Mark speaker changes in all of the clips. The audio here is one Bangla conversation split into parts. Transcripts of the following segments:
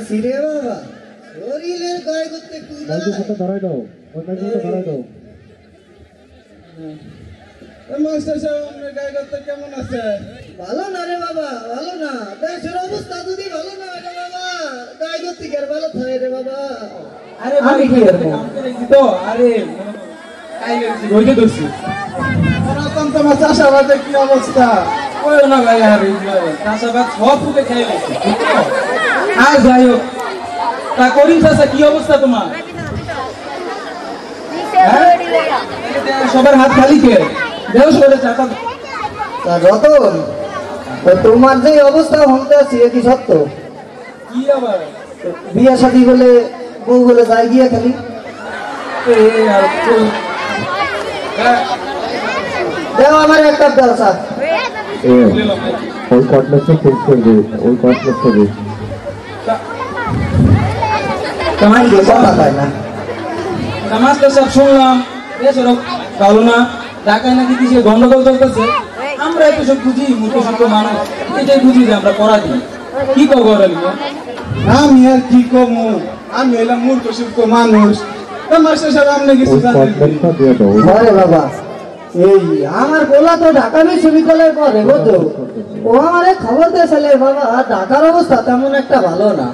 Speaker 1: সিরে বাবা শরীরের গায়ে করতে একটু
Speaker 2: ধরাই দাও ধরাই দাও।
Speaker 3: মাস্টার সাহেব আপনার গায়ে করতে কেমন আছে?
Speaker 1: ভালো না রে বাবা, ভালো না। দেশের অবস্থা যদি ভালো না রে বাবা, গায়ে করতে কি আর ভালো থাকে রে বাবা?
Speaker 3: আরে ভাই কি তো আরে রইতে দোষী সনাতন তোমার চাষাবাদের কি অবস্থা? ওই না ভাই আর চাষাবাদ সব ফুটে খেয়ে গেছে। আর যাই হোক, তা করিম চাষা কি অবস্থা তোমার? সবার হাত খালি কে দেও সরে চাষা
Speaker 1: রতন, তোমার যে অবস্থা হতে আছে কি সত্য?
Speaker 3: কি আবার
Speaker 1: বিয়ে শাদী বলে বউ বলে যাই গিয়ে খালি দেও আমার একটা ব্যবসা
Speaker 2: ওই কটলেটটা শেষ করবে, ওই কটলেটটা দে।
Speaker 1: তোমার কথা পায় না।
Speaker 3: মাস্টার সাহেব শুনলাম দেশের ভালো না, ঢাকায় নাকি কিছু গন্ডগোল চলতেছে। আমরা একটু সব বুঝি, মূর্খ সূক্ষ্ম মানুষ, এটাই বুঝি যে আমরা পড়া দিই। কি করবো? আমি আর কি কমু, আমি এলাম মূর্খ সূক্ষ্ম মানুষ। মাস্টার সাহেব আপনি কিছু জানেন?
Speaker 1: আরে বাবা, এই আমার বলা তো ঢাকা বিশ্ববিদ্যালয়ে পড়ে, বুঝছো? ও আমার খবর দিয়েছিল বাবা, ঢাকার অবস্থা তেমন একটা ভালো না।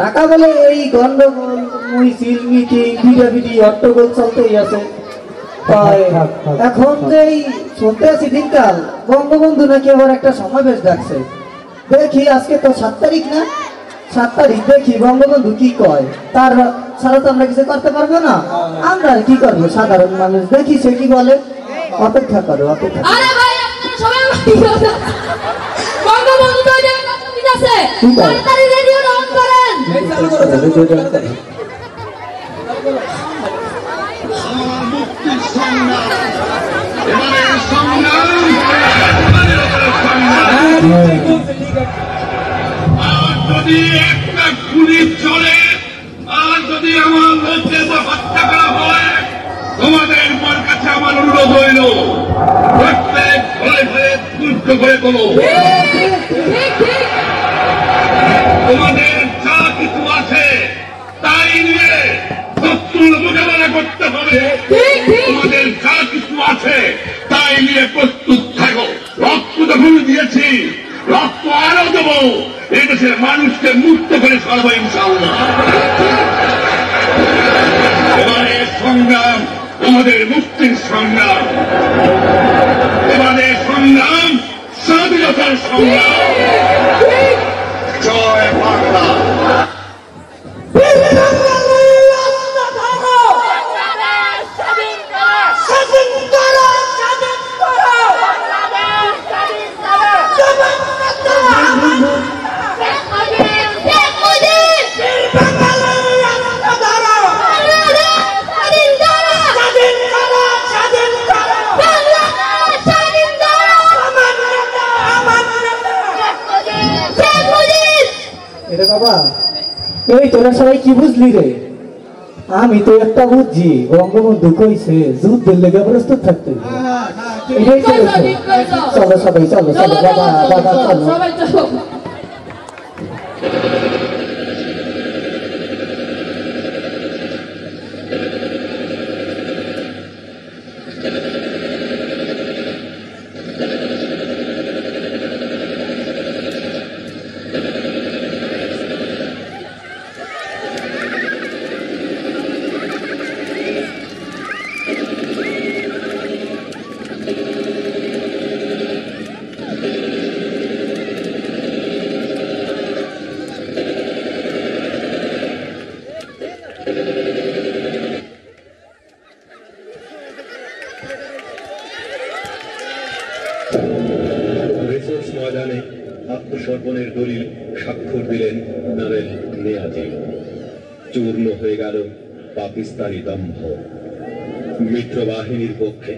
Speaker 1: ঢাকা বলে এই গন্ডগোল, মিছিল, মিটিং, ভিড়াভিড়ি, হট্টগোল চলতেই আছে। এখন যে শুনতে আছি দিনকাল বঙ্গবন্ধু নাকি আবার একটা সমাবেশ ডাকছে। দেখি আজকে তো 7 তারিখ না, 7 তারিখ দেখি বঙ্গবন্ধু কি কয়। তার ছাড়া তো আমরা কিছু করতে পারবো না। আমরা আর কি করবো সাধারণ মানুষ, দেখি সে কি বলে। অপেক্ষা করো, অপেক্ষা করো।
Speaker 4: যদি একটা গুলি চলে আর যদি আমার মধ্যে হত্যা করা হয়, তোমাদের কাছে আমার অনুরোধ হইল প্রত্যেক ঘরে ঘরে যুদ্ধ করে তোলো। তোমাদের যা কিছু আছে তাই নিয়ে শত্রুর মোকাবেলা করতে হবে। তোমাদের যা কিছু আছে তাই নিয়ে প্রস্তুত থাকো। রক্ত যখন দিয়েছি, রক্ত আরো দেবো। এই দেশের মানুষকে মুক্ত করে ছাড়বো ইনশাআল্লাহ। এবারে সংগ্রাম আমাদের মুক্তির সংগ্রাম, এবারে সংগ্রাম স্বাধীনতার সংগ্রাম। জয় বাংলা।
Speaker 1: বাবা, এই তোরা সবাই কি বুঝলি রে? আমি তো একটা বুঝছি, বঙ্গবন্ধু কইছে যুদ্ধের লেগে প্রস্তুত থাকতে। চলো সবাই, চলো চলো বাবা, বাবা চলো।
Speaker 5: ময়দানে আত্মসমর্পণের দলিল স্বাক্ষর দিলেন জেনারেল নিয়াজি। চূর্ণ হয়ে গেল পাকিস্তানি দম্ভ। মিত্রবাহিনীর পক্ষে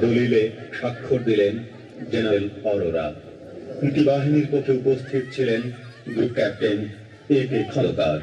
Speaker 5: দলিলে স্বাক্ষর দিলেন জেনারেল অরোরা। বাহিনীর পক্ষে উপস্থিত ছিলেন গ্রুপ ক্যাপ্টেন AK খন্দকার।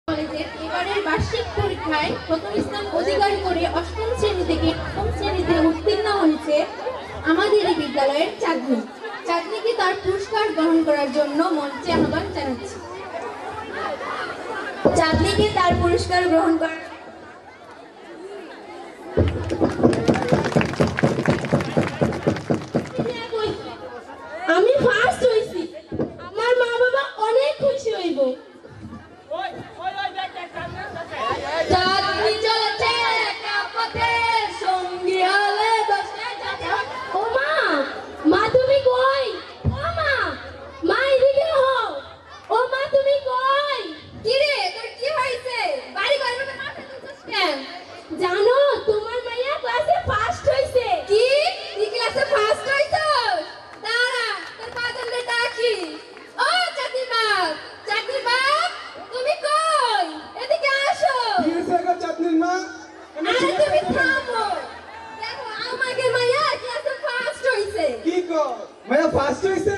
Speaker 6: কলেজের এবারের বার্ষিক পরীক্ষায় প্রথম স্থান অধিকার করে অষ্টম শ্রেণী থেকে নবম শ্রেণীতে উত্তীর্ণ হয়েছে আমাদের এই বিদ্যালয়ের চাঁদনি। চাঁদনিকে তার পুরস্কার গ্রহণ করার জন্য মঞ্চে আহ্বান জানাচ্ছি। চাঁদনিকে তার পুরস্কার গ্রহণ করার আমি ফার্স্ট হইছি, আমার মা বাবা অনেক খুশি হইব। চাঁদনি চলেছে একা পথে, সঙ্গী হলে দশে যাবে। ও মা, মা তুমি কই? ও মা, মা এদিকে হও। ও মা তুমি কই? কি রে, তোর কি হইছে? বাড়ি ঘর মধ্যে মাথা তুলছিস কেন? জানো তোমার মাইয়া ক্লাসে ফার্স্ট হইছে। কি? তুই ক্লাসে ফার্স্ট হইছস? দাঁড়া, তোর ফাদারকে ডাকি। ও চাঁদনি বাপ, চাঁদনি বাপ তুমি কই? এদিকে আসো।
Speaker 7: কি হইছে গো চাঁদনির মা?
Speaker 6: আরে তুমি থামো। দেখো আমাকে মাইয়া ক্লাসে ফার্স্ট হইছে।
Speaker 7: কি গো মায়া ফার্স্ট হইছে?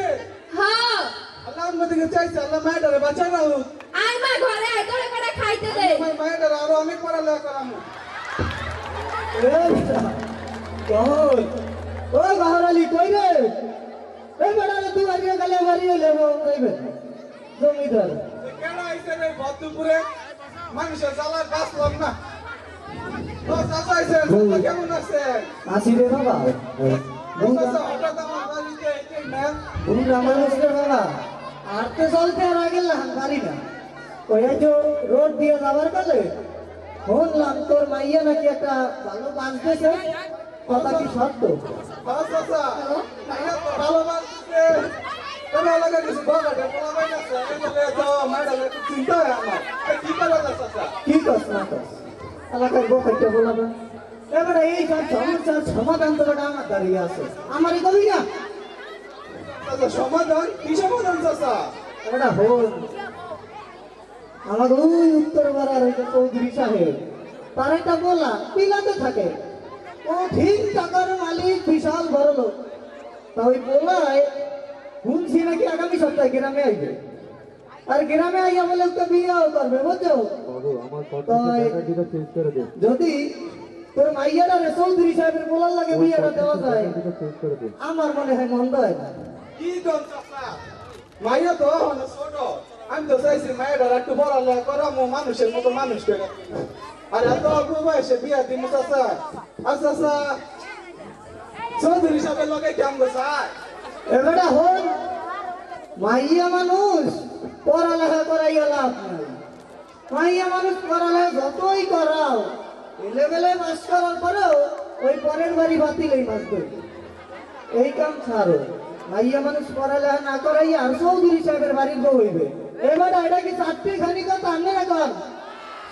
Speaker 6: হ্যাঁ।
Speaker 7: আল্লাহর মধ্যে চাইছে আল্লাহ মায়াটারে বাঁচাই রাখো।
Speaker 6: আয় মা ঘরে আয়, তোরে করে খাইতে দে।
Speaker 7: আমার মায়াটারে আরো অনেক পড়ালেখা করামু।
Speaker 1: ওই বাহারালি কই রে? এই বেড়ালে তুই আজকে কালে বাড়ি হইলে কইবে জমিদার
Speaker 7: কেন আইছে রে বদ্ধপুরে? মানুষের জ্বালায় বাঁচলাম না। ও চাচা আইছেন, চাচা কেমন আছেন?
Speaker 1: আসি রে বাবা।
Speaker 7: ও চাচা হঠাৎ আমার বাড়িতে এসে নেন।
Speaker 1: বুড়া মানুষ রে বাবা, হাঁটতে চলতে আর আগে পারি না। ওই যে রোড দিয়ে যাবার কালে শুনলাম তোর মাইয়া নাকি একটা ভালো কাজ দিয়েছে, কথা কি সত্য?
Speaker 7: হ্যাঁ চাচা, মায়া তো ভালো বাঁচছে। কেন লাগে কিছু বলাটা বলা হয় না স্যার? এগুলো তো মায়াটারে একটু চিন্তা হয় আমার। কি করা যায় চাচা?
Speaker 1: কি কস না কস এলাকার গোখাইটা বলাবে এবারে এই সব সমস্যার সমাধান তো আমার দাঁড়িয়ে আছে, আমারই কবি না।
Speaker 7: চাচা সমাধান? কি সমাধান চাচা?
Speaker 1: এটা হল আমার ওই উত্তর পাড়ার ওই যে চৌধুরী সাহেব, তার একটা বলা বিলাতে থাকে, ও ঠিক টাকার মালিক, বিশাল বড় লোক। তা ওই বলায় শুনছি নাকি আগামী সপ্তাহে গ্রামে আইবে, আর গ্রামে আইয়া বলে ওকে বিয়েও করবে, বুঝছো?
Speaker 2: বাবু আমার টাকাটা চেঞ্জ করে দে।
Speaker 1: যদি তোর মাইয়াটা চৌধুরী সাহেবের বলার লাগে বিয়েটা দেওয়া যায়,
Speaker 2: চেঞ্জ করে দে।
Speaker 1: আমার মনে হয় মন্দ হয় না।
Speaker 7: কি কর চাচা? মায়া তো হলো ছোট। আমি তো চাইছি মায়াটার একটু পড়ালেখা করামো, মানুষের মতো মানুষ করে। আর এত অল্প বয়সে বিয়া দিমু চাচা। আর চাচা চৌধুরী সাহেবের লগে কেমন চায়?
Speaker 1: এবারে হল মাইয়া মানুষ পড়ালেখা করাইয়া লাভ নাই। মাইয়া মানুষ পড়ালেখা যতই করাও, এলেবেলে মাস করার পরেও ওই পরের বাড়ি বাতিলেই মাস দেবে। এই কাম ছাড়ো, মাইয়া মানুষ পড়ালেখা না করাইয়া আর চৌধুরী সাহেবের বাড়ির বউ হইবে। এবার এটা কি চারটি খানি কথা আনলে এখন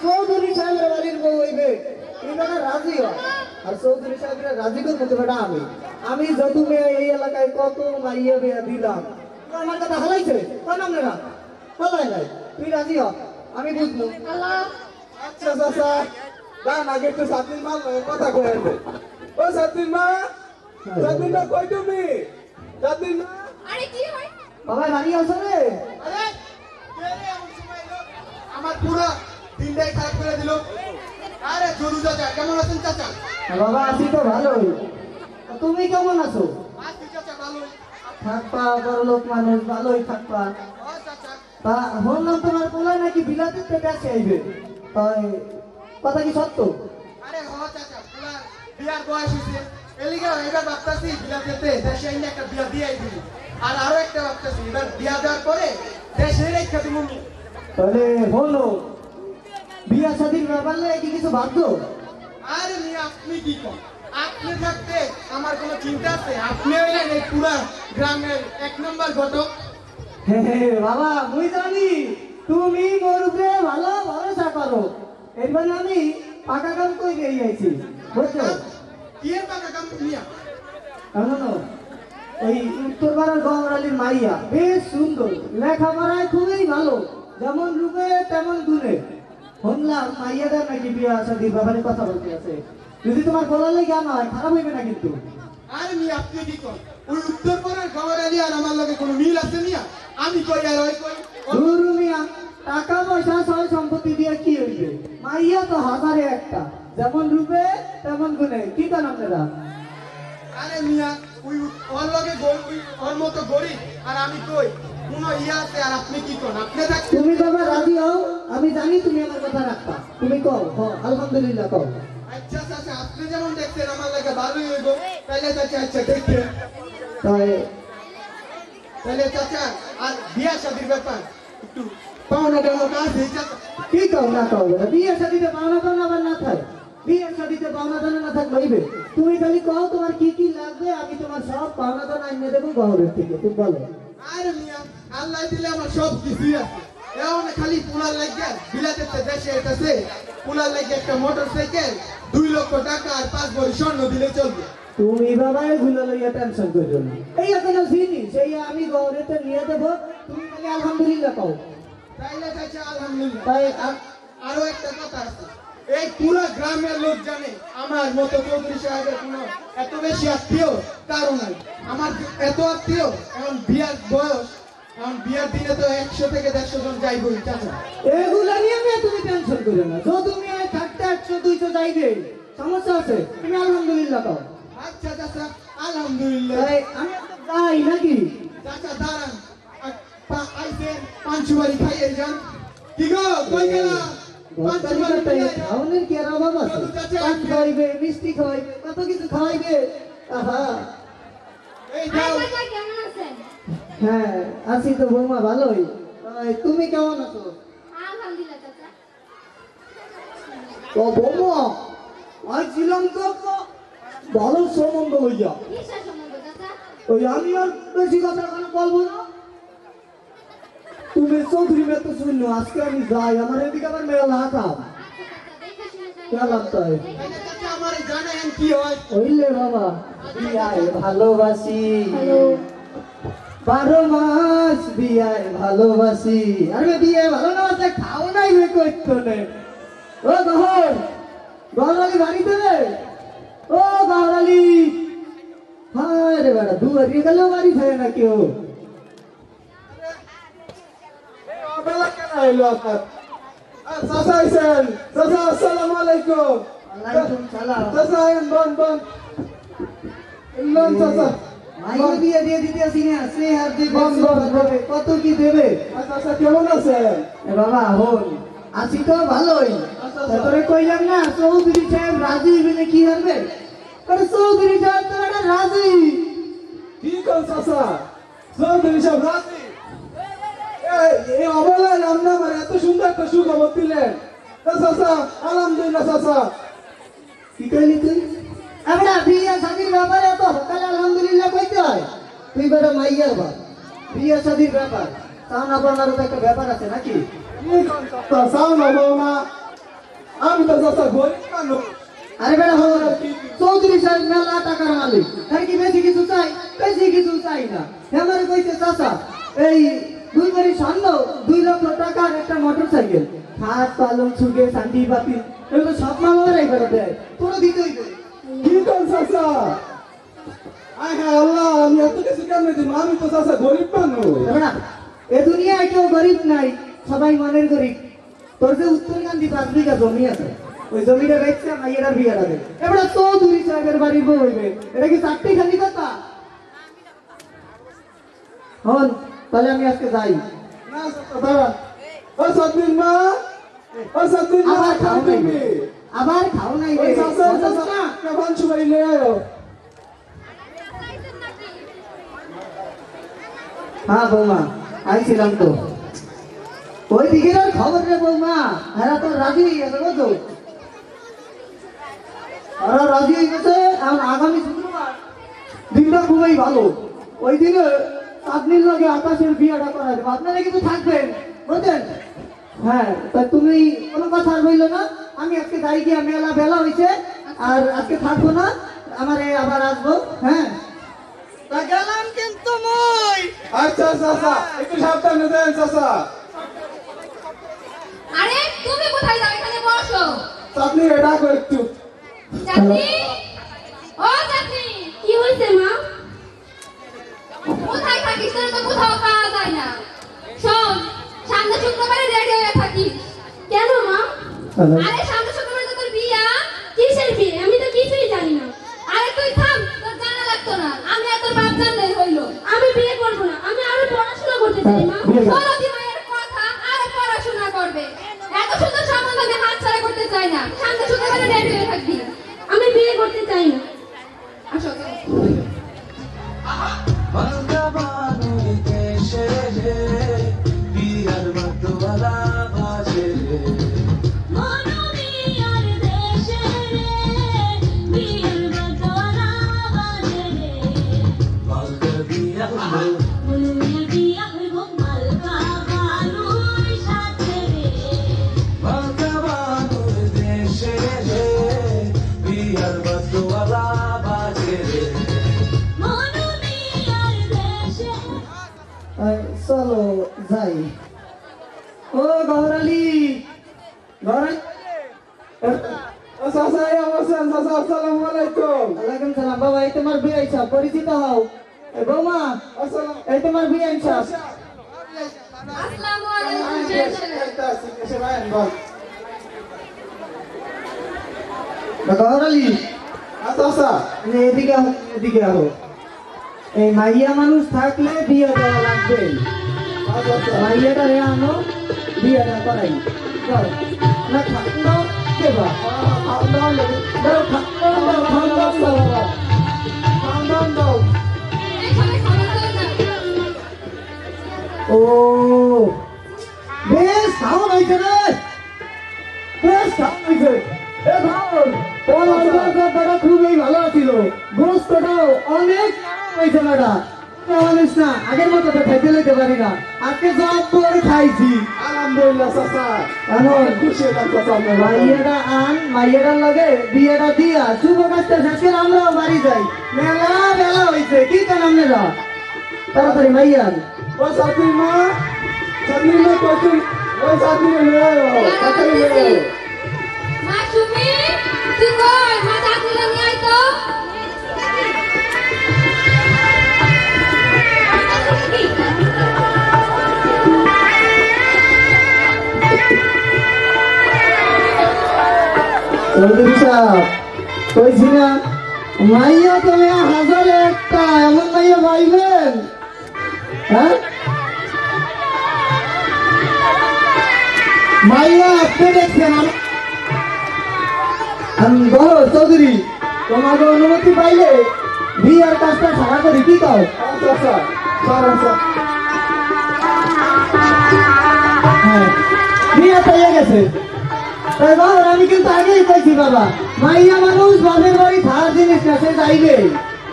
Speaker 1: চৌধুরী সাহেবের বাড়ির বউ হইবে, এবার রাজি হয়। আর চৌধুরী সাহেবের রাজি করবো তো বেটা আমি যদু মেয়ে এই এলাকায় কত মাইয়া বিয়া দিলাম, তো আমার কথা হালাইছে কেন আপনারা? হালাই নাই, তুই রাজি হ, আমি বুঝবো।
Speaker 7: আচ্ছা চাচা, দান আগে একটু সাতদিন মাল কথা কয়ে আনবে। ও সাতদিন মা, সাতদিন মা কই তুমি? সাতদিন মা।
Speaker 6: আরে কি হয়?
Speaker 1: বাবা বাড়ি আসো রে।
Speaker 7: আরে কে রে এমন সময় এলো? আমার পুরো দিনটাই খারাপ করে দিল। আরে জরু চাচা, কেমন আছেন চাচা?
Speaker 1: বাবা আছি তো ভালোই, তুমি কেমন আছো?
Speaker 7: আছি চাচা ভালো।
Speaker 1: থাকবা, বড় লোক মানুষ, ভালোই থাকবা।
Speaker 7: ও চাচা,
Speaker 1: তা বললাম তোমার পোলায় নাকি বিলাতের থেকে আসে আইবে, তাই কথা কি সত্য?
Speaker 7: আরে হ চাচা, পুরা বিয়ার বয়স হইছে, এলিগা এবার ভাবতাছি বিলাতেতে দেশে এনে একটা বিয়া দিয়াই দিই আর আরো একটা ভাবতাছি এবার বিয়া দেওয়ার পরে দেশে রেখে দিব
Speaker 1: তাহলে হলো বিয়া শাদীর ব্যাপার নিয়ে কি কিছু ভাবছো?
Speaker 7: আরে মিয়া আপনি কি করেন আপনি থাকতে আমার কোনো চিন্তা আছে আপনি হইলেন এই পুরা গ্রামের 1 নম্বর ঘটক
Speaker 1: বাবা মুই জানি তুমি মোর উপরে ভালো ভরসা করো এর মানে আমি পাকা কাম কই গিয়ে আইছি বুঝছো?
Speaker 7: কি এর টাকা কাম মিয়া
Speaker 1: জানো ওই উত্তরপাড়ার গঙ্গালির মাইয়া বেশ সুন্দর লেখাপড়ায় খুবই ভালো যেমন রূপে তেমন গুণে শুনলাম মাইয়াদের নাকি বিয়া শাদীর ব্যাপারে কথা বলতে আছে যদি তোমার বলার লেগে আমার খারাপ হইবে না কিন্তু
Speaker 7: আরে মিয়া আপনি কি করেন ওই উত্তরপাড়ার গঙ্গালি আর আমার লগে কোনো মিল আছে মিয়া আমি কই আর ওই কই
Speaker 1: গুরু মিয়া টাকা পয়সা সয় সম্পত্তি দিয়ে কি হইবে মাইয়া তো হাজারে একটা যেমন রূপে তেমন গুণে কি করেন আপনারা?
Speaker 7: আরে মিয়া ওই ওর লগে ওর মতো গরিব আর আমি কই কোনো ইয়া আছে আর আপনি কি করেন আপনি থাকতে
Speaker 1: তুমি বাবা রাজি হও আমি জানি তুমি আমার কথা রাখবা তুমি কও আলহামদুলিল্লাহ কও
Speaker 7: আচ্ছা আচ্ছা আপনি যেমন দেখছেন আমার লাগে ভালোই হইব তাহলে চাচা আচ্ছা দেখেন তাহলে চাচা আর বিয়া শাদীর ব্যাপার একটু পাওনা টাওনা কাজ হয়ে চাচা
Speaker 1: কি কও না কও বিয়ে শাদীতে পাওনা টাওনা আবার না থাকে বিয়ে শাদীতে পাওনা টাওনা না থাকলে হইবে তুমি খালি কও তোমার কি কি লাগবে আমি তোমার সব পাওনা টাওনা এনে দেবো গহরের থেকে তুমি বলো
Speaker 7: আরে মিয়া আল্লাহ দিলে আমার সব কিছুই আছে এখন খালি পুলার লাগিয়া বিলাতে দেশে এসেছে পুলার লাগিয়া একটা মোটরসাইকেল 2 লক্ষ টাকা আর 5 ভরি স্বর্ণ দিলে চলবে
Speaker 1: তুমি বাবা এগুলো লইয়া টেনশন করো না এই এখনো জিনিস এই আমি গহরেতে নিয়ে দেবো তুমি খালি আলহামদুলিল্লাহ কও
Speaker 7: তাইলে চাচা আলহামদুলিল্লাহ
Speaker 1: তাই
Speaker 7: আরো একটা কথা আছে এই পুরো গ্রামের লোক জানে আমার মতো চৌধুরী সাহেবের কোনো এত বেশি আত্মীয় কারো নাই আমার এত আত্মীয় এখন বিয়ার বয়স এখন বিয়ার দিনে তো 100 থেকে 150 জন যাইবই চাচা
Speaker 1: এগুলা নিয়ে তুমি টেনশন করো না তো তুমি থাকতে 100 200 যাইবে সমস্যা আছে তুমি আলহামদুলিল্লাহ কও
Speaker 7: আচ্ছা চাচা আলহামদুলিল্লাহ
Speaker 1: তাই আমি তো যাই নাকি
Speaker 7: চাচা দাঁড়ান আইসেন পাঁচবাড়ি খাইয়ে যান কি গো কই গেলা পাঁচবাড়ি
Speaker 1: খাওয়ানোর কি আর অভাব আছে পাঁচ খাওয়াইবে মিষ্টি খাওয়াইবে কত কিছু খাওয়াইবে আহা
Speaker 7: এই
Speaker 6: আর
Speaker 7: যাও
Speaker 6: চাচা কেমন আছেন?
Speaker 1: হ্যাঁ আছি তো বৌমা ভালোই তুমি কেমন আছো?
Speaker 6: আলহামদুলিল্লাহ চাচা।
Speaker 1: ও বৌমা আইছিলাম তো ভালো সম্বন্ধ হইয়া
Speaker 6: কিসের সম্বন্ধ চাচা?
Speaker 1: ওই আমি আর বেশি কথা কোনো বলবো না তুমি চৌধুরী মেয়ে তো শুনলো আজকে আমি যাই আমার এদিকে আবার মেলা কাম
Speaker 6: আচ্ছা চাচা দেখে শুনে যান।
Speaker 1: গেলাম তাই
Speaker 7: তাহলে চাচা আমার জানেন কি হয়
Speaker 1: হইলে বাবা বিয়ায় ভালোবাসি
Speaker 6: হ্যালো
Speaker 1: 12 মাস বিয়ায় ভালোবাসি আরে বিয়ে ভালো না আছে খাও নাই রে কইতো নে ও গহরালি বাড়িতে রে ও গহরালি হায় রে বেটা দুয়ারি গেল বাড়ি থাকে না কেউ
Speaker 7: বেলা কেন এলো আপনার চাচা আইছেন চাচা আসসালামু আলাইকুম
Speaker 1: ওয়ালাইকুম সালাম
Speaker 7: চাচা বন চাচা
Speaker 1: মাইকে বিয়ে দিয়ে দিতে আসি না সে আর যে
Speaker 7: বল, বল, বল।
Speaker 1: কত কি দেবে
Speaker 7: চাচা কেমন আছেন
Speaker 1: এ বাবা হন আছি তো ভালোই তারপরে কইলাম না চৌধুরী সাহেব রাজি হইবে কি হবে আরে চৌধুরী সাহেব তো একটা রাজি
Speaker 7: কি কোন চাচা চৌধুরী সাহেব রাজি এই অবলায় আমরা আমার এত সুন্দর একটা সুখবর দিলেন চাচা আলহামদুলিল্লাহ চাচা
Speaker 1: কি কইলি তুই আমরা বিয়ে শাদীর ব্যাপারে তো সকালে আলহামদুলিল্লাহ কইতে হয় তুই বেটা মাইয়ার বাপ বিয়ে শাদীর ব্যাপার সামনা পাওনারও তো একটা ব্যাপার আছে নাকি
Speaker 7: কি কোন চাচা সামনে বৌমা আমি তো চাচা গরিব মানুষ
Speaker 1: আরে বেটা হল চৌধুরী সাহেব মেলা টাকার মালিক তার কি বেশি কিছু চাই বেশি কিছু চাই না আমার কইতে চাচা এই 2 বাড়ি স্বর্ণ 2 লক্ষ টাকার একটা মোটর সাইকেল খাট পালং সুগে শান্তি বাতি এগুলো সব মামারাই করে দেয় তোরা দিতে হইবে
Speaker 7: কি কোন চাচা আয় হ্যাঁ আল্লাহ আমি এত কিছু কেমনে দিব আমি তো চাচা গরিব মানুষ
Speaker 1: না এ দুনিয়ায় কেউ গরিব নাই সবাই মনের গরিব তোর যে উত্তরকান্দি 5 বিঘা জমি আছে ওই জমিটা বেচছে মাইয়েরা বিয়েটা দেবে এবার চৌধুরী সাহেবের বাড়ি বউ হইবে এটা কি চারটি খালি কথা হন তাহলে আমি আজকে যাই
Speaker 7: না চাচা দাঁড়ান ও সাদ্দিন মা ও সাদ্দিন মা
Speaker 1: আবার খাও নাই আবার খাও নাই
Speaker 7: ওই
Speaker 1: রে
Speaker 7: চাচা চাচা কেমন সবাই লে আয়ো
Speaker 1: হ্যাঁ বৌমা আইছিলাম তো ওই দিকের আর খবর রে বৌমা এরা তো রাজি হয়ে গেছে বুঝছো ওরা রাজি হয়ে গেছে এখন আগামী শুক্রবার দিনটা খুবই ভালো ওই দিনে আপনির লগে আকাশের বিয়েটা করা দেবো আপনারা কিন্তু থাকবেন বুঝলেন হ্যাঁ তা তুমি কোনো কথা আর বললো না আমি আজকে যাই গিয়া মেলা বেলা হয়েছে আর আজকে থাকবো না আমার আবার আসবো হ্যাঁ তা গেলাম কিন্তু মই
Speaker 7: আচ্ছা চাচা একটু সাবধানে দেন চাচা
Speaker 6: আরে তুমি কোথায় যাও এখানে বসো
Speaker 7: চাটনি এটা কর একটু
Speaker 6: চাচি ও চাচি কি হইছে মা কোথায় থাকিস তোর তো কোথাও পাওয়া যায় না শোন সামনে শুক্রবারে রেডি হয়ে থাকিস কেন মা আরে সামনে শুক্রবারে তো তোর বিয়া কিসের বিয়ে আমি তো কিছুই জানি না আরে তুই থাম তোর জানা লাগতো না আমি আর তোর বাপ জানলেই হইলো আমি বিয়ে করব না আমি আরো পড়াশোনা করতে চাই মা বলতি মায়ের কথা আরো পড়াশোনা করবে এত সুন্দর সম্বন্ধ আমি হাতছাড়া করতে চাই না সামনে শুক্রবারে রেডি হয়ে থাকবি আমি বিয়ে করতে চাই না আসো
Speaker 1: চলো যাই ও গৌরালি গৌরালি
Speaker 7: চাচা এই অবস্থান চাচা আসসালামু আলাইকুম
Speaker 1: ওয়ালাইকুম সালাম বাবা এই তোমার বিয়ে আইসা পরিচিত হও এ বৌমা
Speaker 7: আসসালাম
Speaker 1: এই তোমার বিয়ে আইসা
Speaker 6: আসসালামু আলাইকুম
Speaker 1: গৌরালি
Speaker 7: চাচা
Speaker 1: এদিকে আহো এদিকে আহো এই মাইয়া মানুষ থাকলে বিয়ে দেওয়া লাগবে মাইয়াটা রে আনো বিয়েটা করাই যাও না ঠান্ডা দেবা ও বেশ সাউন্ড হয়েছে রে বেশ সাউন্ড হয়েছে এ ভাই তোমার অন্তর্গতটা খুবই ভালো ছিল গোস্তটাও অনেক হয়েছে ম্যাডা জানিস না আগের মতো তো খাইতে লেতে পারি না আজকে সব করে খাইছি
Speaker 7: আলহামদুলিল্লাহ চাচা
Speaker 1: এখন
Speaker 7: খুশি হলাম চাচা
Speaker 1: মাইয়াটা আন মাইয়াটার লগে বিয়েটা দিয়া শুভ কাজটা শেষ করে আমরাও বাড়ি যাই মেলা বেলা হয়েছে কি কেন আপনারা তাড়াতাড়ি মাইয়ার
Speaker 7: ও চাকরি মা চাকরি মা কচুন ও চাকরি
Speaker 6: মা তুমি তুই কই মা চাকরি নিয়ে আই তো
Speaker 1: কইছি না মাইয়া তুমি হাজার একটা এমন মাইয়া পাইবেন হ্যাঁ মাইয়া আপনি দেখছেন আমি বলো চৌধুরী তোমাকে অনুমতি পাইলে বিয়ার কাজটা সারা করি কি কর হ্যাঁ বিয়ে পেয়ে গেছে তাই বাবা আমি কিন্তু আগেই কইছি বাবা মাইয়া মানুষ বাপের বাড়ি থাকার জিনিস না সে যাইবে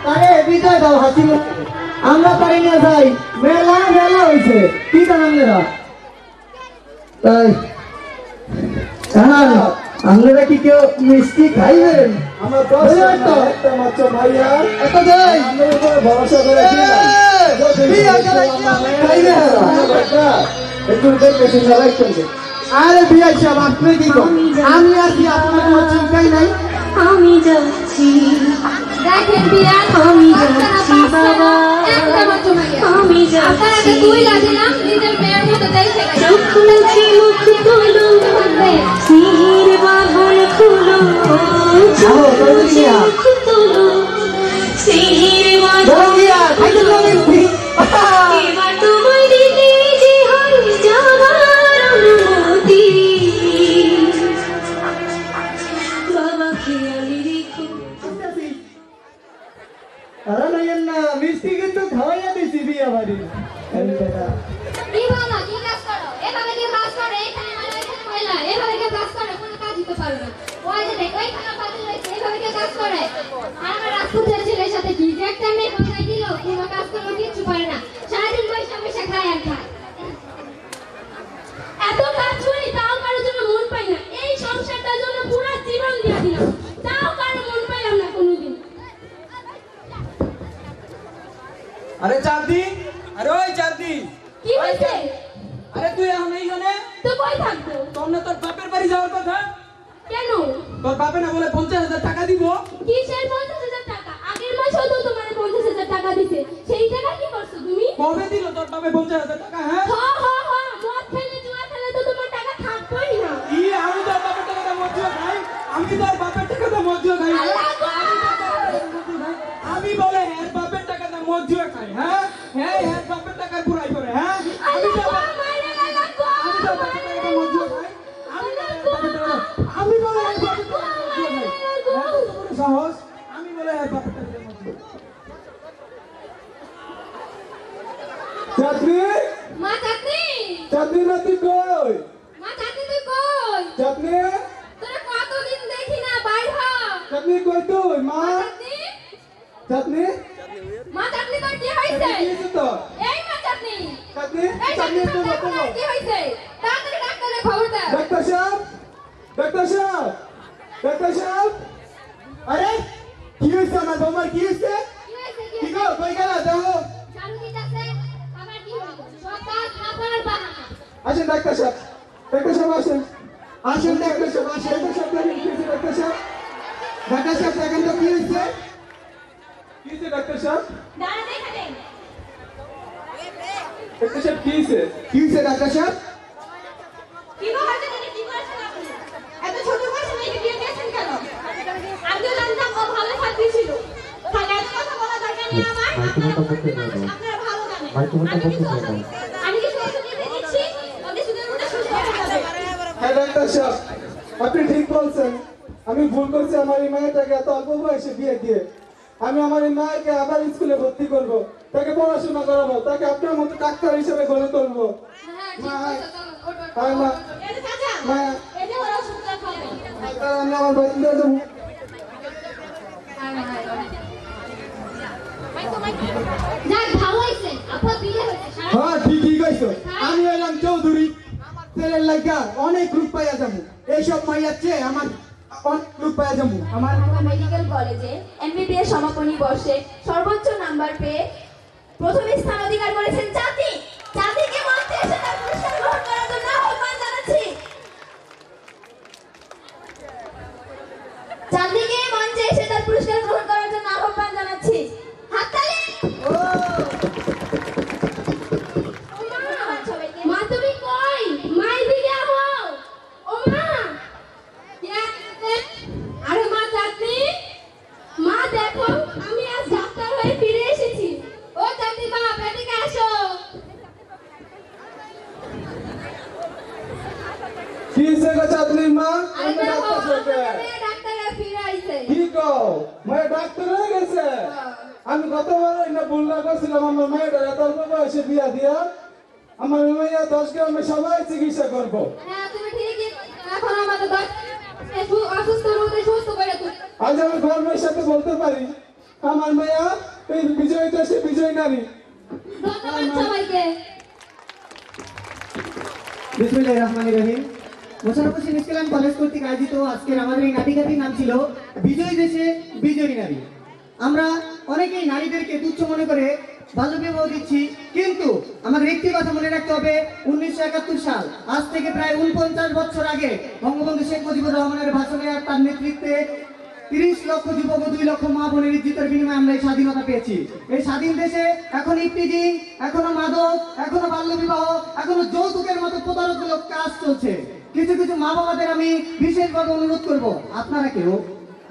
Speaker 1: তারে বিদায় দাও হাসি মুখে আমরা পারি না যাই মেলা মেলা হয়েছে কি আপনারা তাই হ্যাঁ আপনারা কি কেউ মিষ্টি খাইবেন
Speaker 7: আমার একটা মাত্র মাইয়া
Speaker 1: এত দেয়
Speaker 7: আমাদের উপরে ভরসা করে একটু দেখবে সবাই চলবে
Speaker 1: আরে বিয়ে সাহেব আপনি কি আমি আছি আপনার কোনো চিন্তাই নাই
Speaker 8: আমি যাচ্ছি
Speaker 6: দেখেন বিয়া
Speaker 8: আমি যাচ্ছি বাবা
Speaker 6: একটা মাত্র মাইয়া
Speaker 8: আমি
Speaker 6: আপনারা
Speaker 8: যাচ্ছি
Speaker 6: দুই লাগে না নিজের মেয়ের মতো দেখে
Speaker 8: চোখ মুছে মুখ তুলো স্নেহের বাঁধন খুলো চোখ মুছে মুখ তুলো স্নেহের বাঁধন এবার তোমায় দিতে যে হয় যাবার অনুমতি বাবা খেয়ালি রেখো
Speaker 1: আরে নাইয়েন না মিষ্টি কিন্তু খাওয়াইয়া দিছি বিয়া বাড়ি এই বেটা
Speaker 6: কি বাবা কি কাজ করো এভাবে কি কাজ করে এখানে মহিলা এখানে মহিলা এভাবে কি কাজ করে কোনো কাজ দিতে পারো না ওই যে দেখো এখানে পাতি রয়েছে এভাবে কি কাজ করে আর আমার রাজপুতের ছেলের সাথে কি যে একটা মেয়ে কোথায় দিল কোনো কাজ করতে কিচ্ছু পারে না সারাদিন পয়সা পয়সা খায় আর খায় এত কাজ করি তাও কারোর জন্য মন পাই না এই সংসারটার জন্য পুরো জীবন দিয়ে দিলাম তাও কারো মন পাইলাম না কোনোদিন
Speaker 3: আরে চাঁদি আরে ওই চাঁদি
Speaker 6: কি হইছে
Speaker 3: আরে তুই এখন এইখানে
Speaker 6: তো কই থাকবো
Speaker 3: তোর না তোর বাপের বাড়ি যাওয়ার কথা
Speaker 6: কেন
Speaker 3: তোর বাপে না বলে 50,000 টাকা দিব
Speaker 6: কিসের 50,000 টাকা আগের মাসেও তো তোমার 50,000 টাকা দিছে সেই টাকা কি করছো তুমি
Speaker 3: কবে দিল তোর বাপে 50,000 টাকা হ্যাঁ
Speaker 6: মদ খেলে জুয়া খেলে তো তোমার টাকা থাকবেই না
Speaker 3: কি আমি তোর বাপের টাকাটা মজুয়া খাই আমি তোর বাপের টাকাটা মজুয়া খাই
Speaker 6: আল্লাহ গো!
Speaker 3: আমি বলে এর বাপের টাকাটা মজুয়া খাই হ্যাঁ হ্যাঁ এর বাপের টাকা পুরাই করে হ্যাঁ আমি
Speaker 6: আল্লাহ
Speaker 3: তোর
Speaker 6: গো, মাইরে আল্লাহ গো!
Speaker 3: আমি তোর বাপের টাকাটা মজুয়া খাই আমি বলে এর বাপের টাকাটা মজুয়া খাই হ্যাঁ, তোর সাহস আমি বলে এর বাপের টাকাটা মজুয়া
Speaker 7: চাঁদনি
Speaker 6: মা চাঁদনি
Speaker 7: চাঁদনি না তুই কই
Speaker 6: মা চাঁদনি তুই কই
Speaker 7: চাঁদনি
Speaker 6: তোরা কতদিন দেখি না বাইর হ
Speaker 7: চাঁদনি কই তুই মা
Speaker 6: চাঁদনি
Speaker 7: চাঁদনি
Speaker 6: মা চাঁদনি তোর কি হইছে
Speaker 7: কি হয়েছে তো
Speaker 6: এই মা চাঁদনি
Speaker 7: চাঁদনি
Speaker 6: এই
Speaker 7: চাঁদনি
Speaker 6: চাঁদনি
Speaker 7: তো
Speaker 6: তোর
Speaker 7: বলো
Speaker 6: কি হইছে তাড়াতাড়ি ডাক্তারের খবর দে
Speaker 7: ডাক্তার সাহেব ডাক্তার সাহেব ডাক্তার সাহেব আরে কি হয়েছে আমার বৌমার কি হয়েছে
Speaker 6: কি হইছে
Speaker 7: কি গো কই গেল দেখো
Speaker 6: জানু দিতাছে আবার কি হইছে সব কাজ না করার বাহানা
Speaker 7: আসেন ডাক্তার সাহেব আসেন আসেন ডাক্তার সাহেব আসেন ডাক্তার সাহেব দেখেন তো কি হয়েছে ডাক্তার সাহেব
Speaker 6: দাঁড়া দেখা দে
Speaker 7: ডাক্তার সাহেব কি হয়েছে ডাক্তার সাহেব
Speaker 6: কি গো হইছে তুমি কি করেছেন আপনি এত ছোট বয়সে মেয়েকে বিয়ে দিয়েছেন কেন আমি তো জানতাম ও ভালো ছাত্রী ছিল তাহলে এত কথা বলা দরকার নেই আমার আপনারা ভালো জানেন আমি কিছু ওষুধ দিয়ে দিচ্ছি ওদের সুদের মধ্যে সুস্থ হয়ে যাবে
Speaker 7: হ্যাঁ ডাক্তার সাহেব আপনি ঠিক বলছেন আমি ভুল করছি আমার এই মেয়েটাকে এত অল্প বয়সে বিয়ে দিয়ে আমি আমার এই মেয়েকে আবার স্কুলে ভর্তি করব তাকে পড়াশোনা করাবো তাকে আপনার মতো ডাক্তার হিসেবে গড়ে তুলবো
Speaker 6: হ্যাঁ ঠিক আছে চলো ওঠ
Speaker 7: হ্যাঁ মা
Speaker 6: এই যে চাচা
Speaker 7: মা
Speaker 6: এই যে ওরা ওষুধটা খাবে
Speaker 7: আমি আমার বাড়িতে যাবো
Speaker 6: যাক ভালো হইছে আপা বিয়ে হইছে সারা
Speaker 7: হ্যাঁ ঠিকই কইছো আমি এলাম চৌধুরী ছেলের লাগা অনেক রূপ পাইয়া যাবো এইসব মাইয়ার চেয়ে আমার অনেক রূপ পাইয়া যাবো আমার
Speaker 9: ঢাকা মেডিকেল কলেজে এমবিবিএস সমাপনী বর্ষে সর্বোচ্চ নাম্বার পেয়ে প্রথম স্থান অধিকার করেছেন চাঁদি। চাঁদিকে মঞ্চে এসে তার পুরস্কার গ্রহণ করার জন্য আহ্বান জানাচ্ছি। চাঁদিকে মঞ্চে এসে তার পুরস্কার গ্রহণ করার জন্য আহ্বান জানাচ্ছি। হাততালি।
Speaker 6: মা তুমি কই মা এদিকে আহো ও মা আরে মা চাঁদনি মা দেখো আমি আজ ডাক্তার হয়ে ফিরে এসেছি ও চাঁদনি বাপ এদিকে আসো
Speaker 7: কি সে গো চাঁদনি মা
Speaker 6: আরে দেখো আমার ডাক্তার হয়ে ফিরে আইছে
Speaker 7: কি গো মেয়ে ডাক্তার হয়ে গেছে আমি গতবার না ভুল না করছিলাম আমার মেয়েটা এত অল্প বয়সে বিয়া দিয়া আমার মেয়ে 10 গ্রামে সবাই চিকিৎসা করবো
Speaker 6: হ্যাঁ তুমি ঠিকই এখন আমাদের অসুস্থ রোগী সুস্থ করে তুই
Speaker 7: আজ আমি গর্বের সাথে বলতে পারি আমার মেয়া এই বিজয়ীটা সে বিজয় নারী
Speaker 6: ধন্যবাদ সবাইকে
Speaker 1: বিসমিল্লাহির রহমানির রহিম। মোশাররফ হোসেন ইসলাম কলেজ কর্তৃক আয়োজিত আজকের আমাদের এই নাটিকাটির নাম ছিল বিজয় দেশে বিজয়ী নারী। আমরা অনেকেই নারীদেরকে তুচ্ছ মনে করে বাল্য বিবাহ দিচ্ছি, কিন্তু আমাদের একটি কথা মনে রাখতে হবে 1971 সাল আজ থেকে প্রায় 49 বছর আগে বঙ্গবন্ধু শেখ মুজিবুর রহমানের ভাষণে আর তার নেতৃত্বে 30 লক্ষ যুবক ও 2 লক্ষ মা বোনের ইজ্জতের বিনিময়ে আমরা এই স্বাধীনতা পেয়েছি। এই স্বাধীন দেশে এখন ইফটিজিং, এখনো মাদক, এখনো বাল্য বিবাহ, এখনো যৌতুকের মতো প্রতারকমূলক কাজ চলছে। কিছু কিছু মা বাবাদের আমি বিশেষভাবে অনুরোধ করব, আপনারা কেউ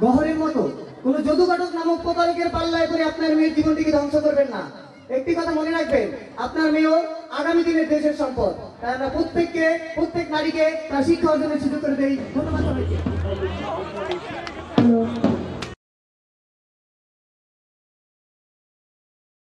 Speaker 1: গহরের মতো কোন যদুঘটক নামক প্রতারকের পাল্লায় করে আপনার মেয়ের জীবনটিকে ধ্বংস করবেন না। একটি কথা মনে রাখবেন, আপনার মেয়েও আগামী দিনের দেশের সম্পদ। তাই আমরা প্রত্যেক নারীকে তার শিক্ষা অর্জনের সুযোগ করে দেই। ধন্যবাদ সবাইকে।